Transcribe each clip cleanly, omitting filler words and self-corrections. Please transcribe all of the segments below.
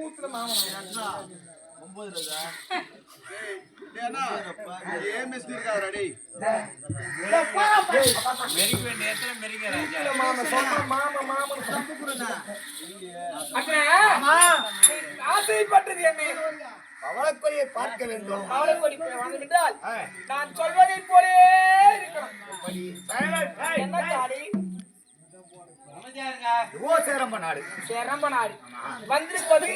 ஊத்துல மாமா ஆசைப்பட்டது என்ன? பவளக்கொடியை பார்க்க வேண்டும். பவளக்கொடி வந்துவிட்டால் நான் சொல்வதை போலே இருக்கணும். என்ன காடி? சேரம்ப நாடு. சேரம்ப நாடு வந்திருப்பது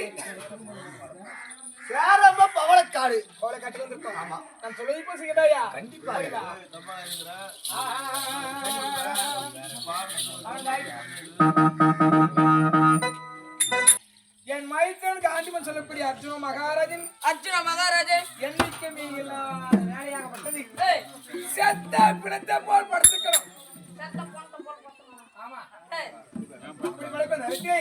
சேரம்ப பவளக்காடு. பவளக்காட்டு வந்திருக்கோம். ஆமா, நான் சொல்வதை இப்போ செய்யறாயா? கண்டிப்பா. என் மைத்தனுக்கு ஆண்டிமன் சொல்லக்கூடிய அர்ஜுன மகாராஜன் என்னைக்கு வேலையாகப்பட்டது செத்த பிணத்தை போல் படுத்துக்கணும். ஆமா, அப்படி படுப்பது இருக்கு.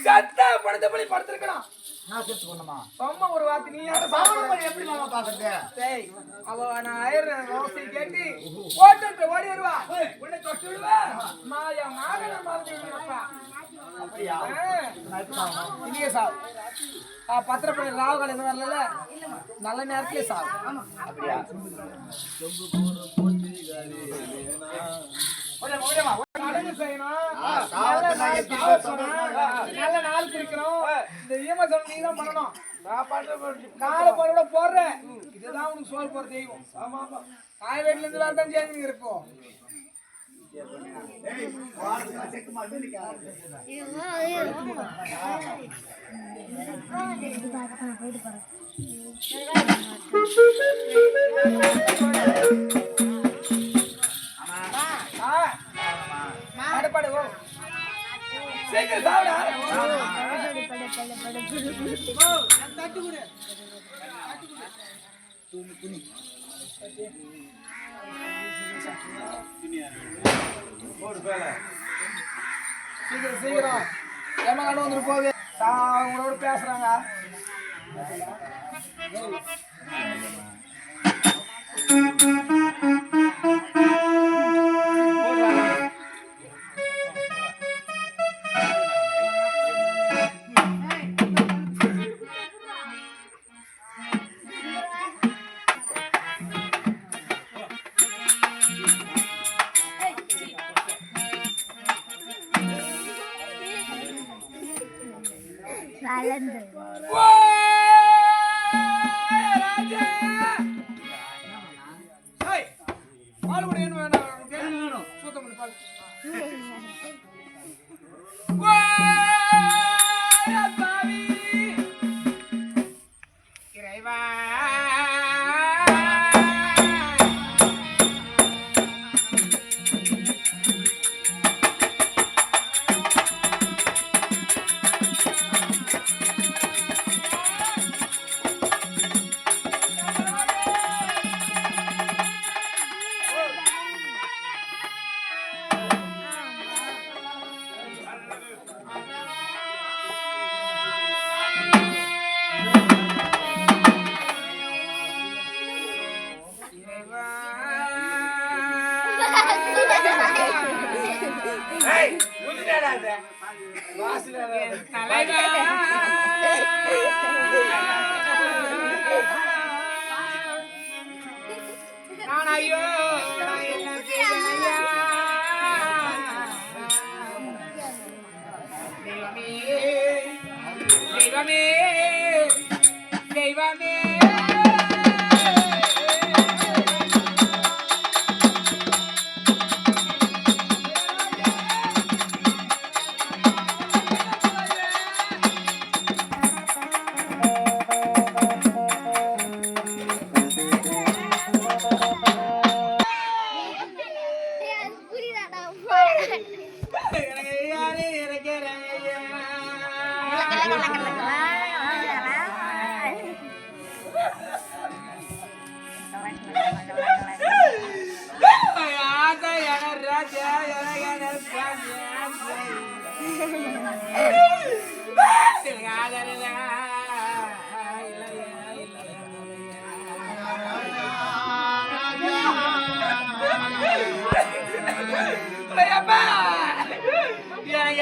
சத்தா படுத்தபடி படுத்திருக்கணும். சும்மா ஒரு வார்த்தை நீ எப்படி மாமா பாக்குறது? அவ நான் ஆயிரம் கேட்டு ஓட்டு ஓடி வருவா, உன்னை தொட்டு விடுவா. மாயா மாதன மாதிரி அப்படியா? இனிய சார் பத்திரப்படி ராவுகள் எதுவும் வரல, நல்ல நேரத்திலே சார். அப்படியா? நல்ல நாள் இருக்கணும். இந்த ஈமசனம் நீ தான் பண்ணணும். நாலு போட போடுறேன். இதுதான் உனக்கு சோறு போற தெய்வம். ஆமா ஆமா, காய் வீட்டுல இருந்து வேலை சேர்ந்து இருப்போம். சீக்கிரம் சாப்பிடா. சீக்கிரம் சீக்கிரம் ஏமா கண்டு வந்துட்டு போகுது. உங்களோட பேசுறாங்க.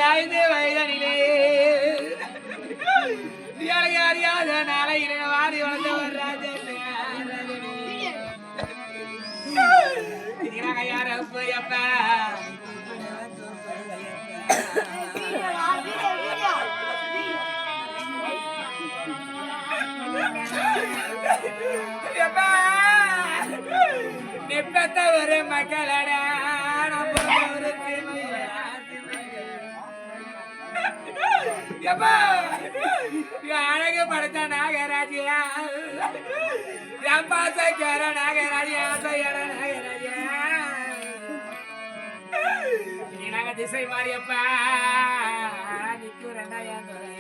எனக்கு வயதனிலே எனக்கு அறியாத நாளை வாரி வளர்ந்தவர் ராஜன் யார போயப்பா நிப்பத்த ஒரு மக்களடா ஒரு அழகு படுத்த நாகராஜியா பாசக்கார நாகராஜியா நாகராஜியா நாங்க திசை மாறியப்பா நிக்கிறேன்டா என் துறை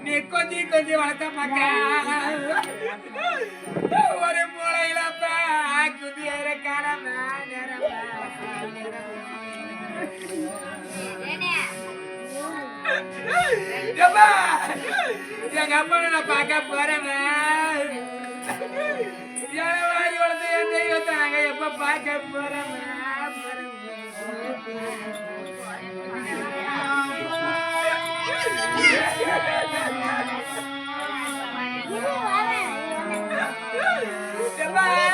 நீ கொஞ்சம் கொஞ்சம் வளர்த்த மக்கா ஒரு மூளையில குதியற காலமா எங்க அப்பா நான் பார்க்க போறேன் வாரி வளர்த்து என் தெய்வத்தை நாங்க எப்ப பார்க்க போறோம் Goodbye.